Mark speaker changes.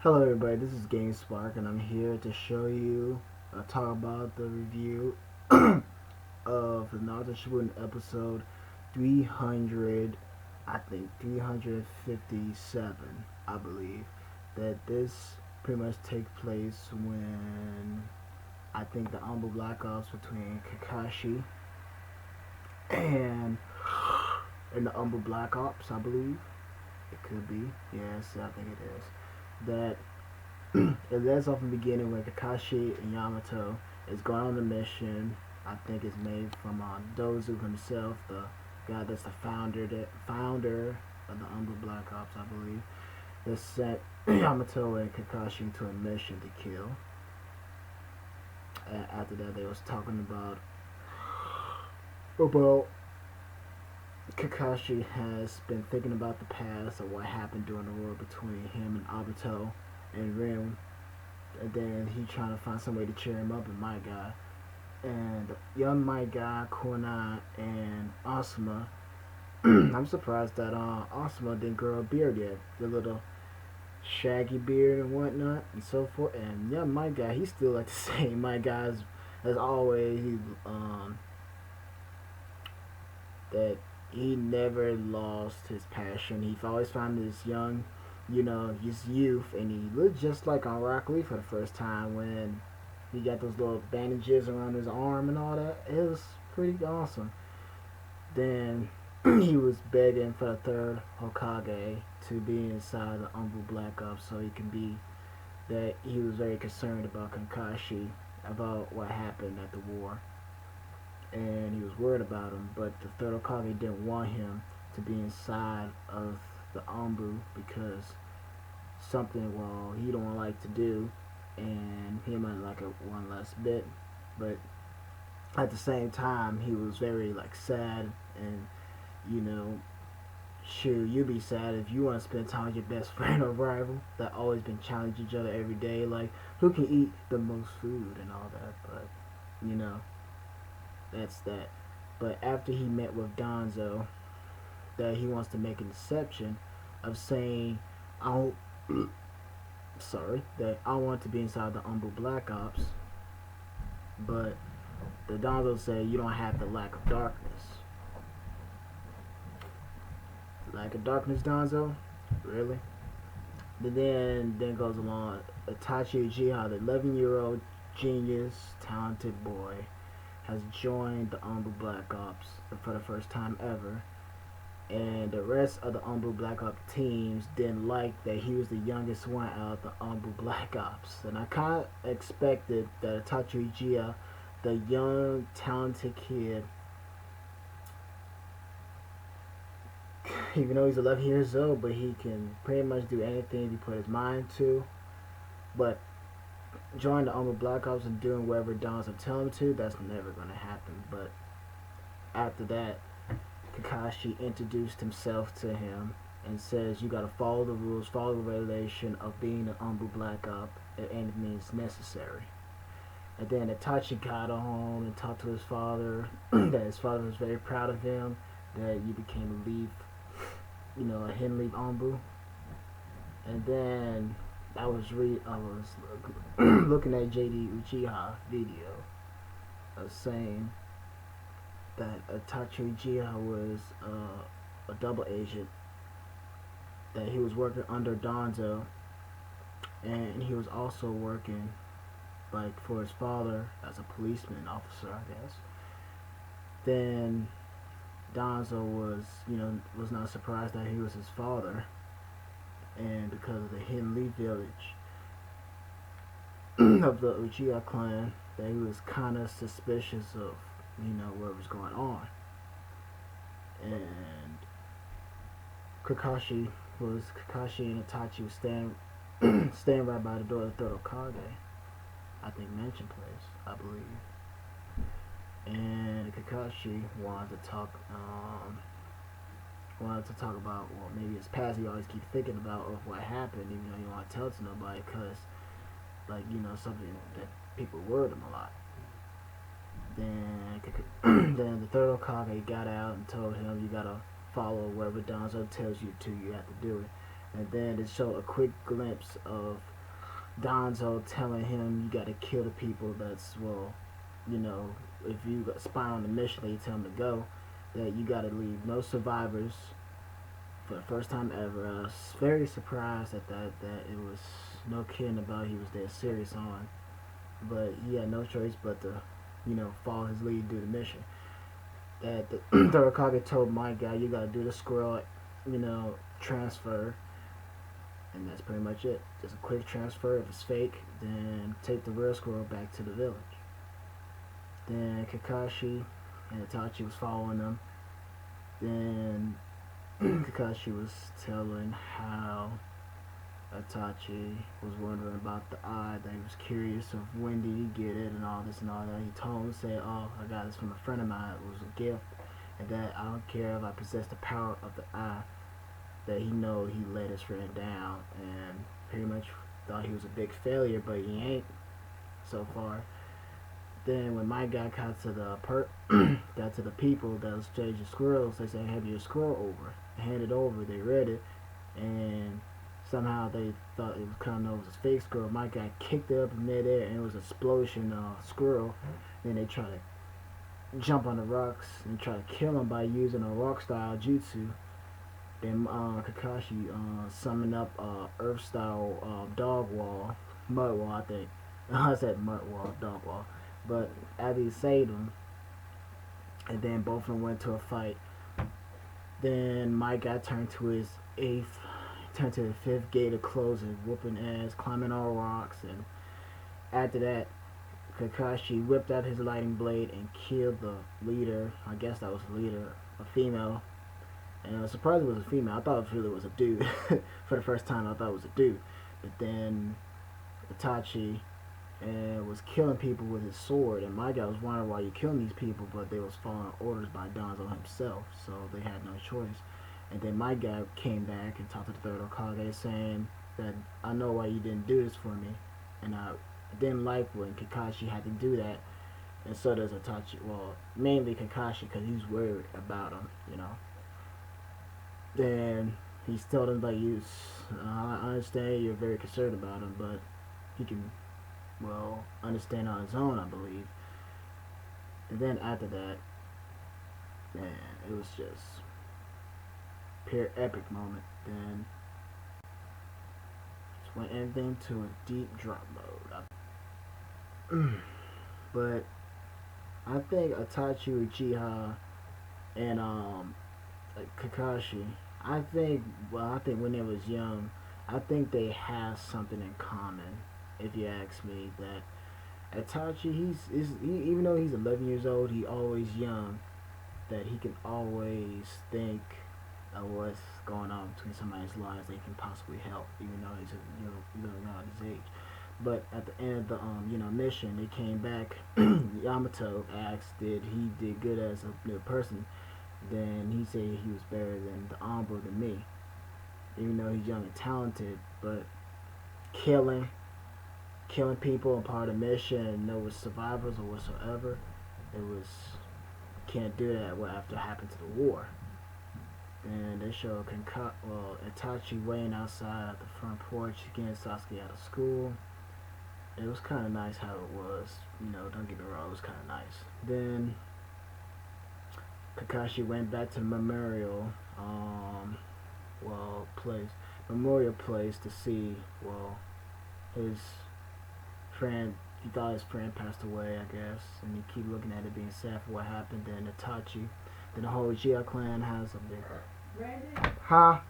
Speaker 1: Hello everybody, this is GameSpark and I'm here to show you, talk about the review of the Naruto Shippuden episode 300, I think 357, I believe, that this pretty much takes place when, I think the ANBU Black Ops between Kakashi and, and the ANBU Black Ops, I believe. It could be, yes, I think it is. That it lets off in the beginning where Kakashi and Yamato is going on a mission. I think it's made from Dozu himself, the guy that's the founder of the ANBU Black Ops, I believe. That sent Yamato and Kakashi to a mission to kill. And after that, they was talking about Kakashi has been thinking about the past of what happened during the war between him and Obito and Rim, and then he trying to find some way to cheer him up, and my guy and young my guy Kuna and Asuma. I'm surprised that Asuma didn't grow a beard yet, the little shaggy beard and whatnot and so forth. And young my guy, he's still like the same my guy as always. He that he never lost his passion. He always found his young, his youth, and he looked just like on Rock Lee for the first time when he got those little bandages around his arm and all that. It was pretty awesome. Then he was begging for the third Hokage to be inside the ANBU Black Ops so he can be that he was very concerned about Kakashi, about what happened at the war, and he was worried about him, but the third Hokage didn't want him to be inside of the ANBU because something, well, he don't like to do, and he might like it one less bit, but at the same time, he was very, sad, and, sure, you be sad if you want to spend time with your best friend or rival that always been challenging each other every day, like, who can eat the most food and all that, but, that's that. But after he met with Danzo, that he wants to make an exception of saying, I don't, that I want to be inside the ANBU Black Ops, but the Danzo said you don't have the lack of darkness. Lack of darkness, Danzo? Really? But then goes along Itachi Uchiha, the 11-year-old genius, talented boy, has joined the ANBU Black Ops for the first time ever, and the rest of the ANBU Black Ops teams didn't like that he was the youngest one out of the ANBU Black Ops, and I kind of expected that Itachi Uchiha, the young, talented kid, even though he's 11 years old, but he can pretty much do anything he put his mind to, but join the ANBU Black Ops and doing whatever Dons tell him to, that's never going to happen. But after that, Kakashi introduced himself to him and says you got to follow the rules, follow the regulation of being an ANBU Black Op at any means necessary. And then Itachi got home and talked to his father, that his father was very proud of him, that you became a lead, a hidden lead ANBU. And then I was looking at JD Uchiha video saying that Itachi Uchiha was a double agent, that he was working under Danzo, and he was also working for his father as a policeman officer, I guess. Then Danzo was not surprised that he was his father, and because of the Hidden Leaf village of the Uchiha clan, that he was kind of suspicious of, what was going on. And Kakashi and Itachi was staying right by the door of the third Hokage, I think Mansion Place, I believe. And Kakashi wanted to talk about, well, maybe his past. He always keeps thinking about of what happened, even though he don't want to tell it to nobody, because, something that people worried him a lot. Then the third Hokage got out and told him you gotta follow wherever Danzo tells you to. You have to do it. And then it showed a quick glimpse of Danzo telling him you gotta kill the people that's, well, you know, if you spy on the mission that you tell him to go, that you gotta leave no survivors for the first time ever. I was very surprised at that it was no kidding about he was dead serious on. But he had no choice but to, follow his lead, do the mission. That the third Hokage told my guy, you gotta do the scroll, transfer, and that's pretty much it. Just a quick transfer. If it's fake, then take the real scroll back to the village. Then Kakashi and Itachi was following them. Then Kakashi was telling how Itachi was wondering about the eye, that he was curious of when did he get it and all this and all that. He told him, say, oh, I got this from a friend of mine, it was a gift, and that I don't care if I possess the power of the eye, that he know he let his friend down, and pretty much thought he was a big failure, but he ain't so far. Then when my guy got to the got to the people that was changing squirrels, they said, have your scroll over. They handed over, they read it, and somehow they thought it was kind of it was a fake squirrel. My guy kicked it up in midair, and it was an explosion squirrel. Then they tried to jump on the rocks and try to kill him by using a rock style jutsu. Then Kakashi summoned up earth style dog wall, mud wall, I think. I said mud wall, dog wall. But after he saved him, and then both of them went to a fight. Then my guy turned to his fifth gate of closing, whooping ass, climbing all rocks, and after that, Kakashi whipped out his lightning blade and killed the leader. I guess that was the leader, a female. And I was surprised it was a female. I thought it really was a dude. For the first time, I thought it was a dude. But then Itachi was killing people with his sword, and my guy was wondering why you killing these people, but they was following orders by Danzo himself, so they had no choice. And then my guy came back and talked to the third Hokage, saying that I know why you didn't do this for me, and I didn't like when Kakashi had to do that, and so does Itachi. Well, mainly Kakashi, because he's worried about him, Then he's told him, like, I understand you're very concerned about him, but he can, understand on his own, I believe. And then after that, man, it was just pure epic moment. Then just went everything to a deep drop mode. But I think Itachi, Uchiha, and Kakashi, I think when they was young, I think they have something in common. If you ask me, that Itachi, even though he's 11 years old, he always young. That he can always think of what's going on between somebody's lives that he can possibly help, even though he's not his age. But at the end of the mission, they came back. Yamato asked, did he did good as a new person? Then he said he was better than the ANBU than me, even though he's young and talented. But killing people and part of the mission, and no survivors or whatsoever, it was can't do that after it happened to the war. And they show Itachi waiting outside at the front porch getting Sasuke out of school. It was kind of nice how it was, don't get me wrong, it was kind of nice. Then Kakashi went back to the memorial place to see, his friend, he thought his friend passed away, I guess, and he keep looking at it being sad for what happened. Then Itachi, then the whole Uchiha clan has a big, huh?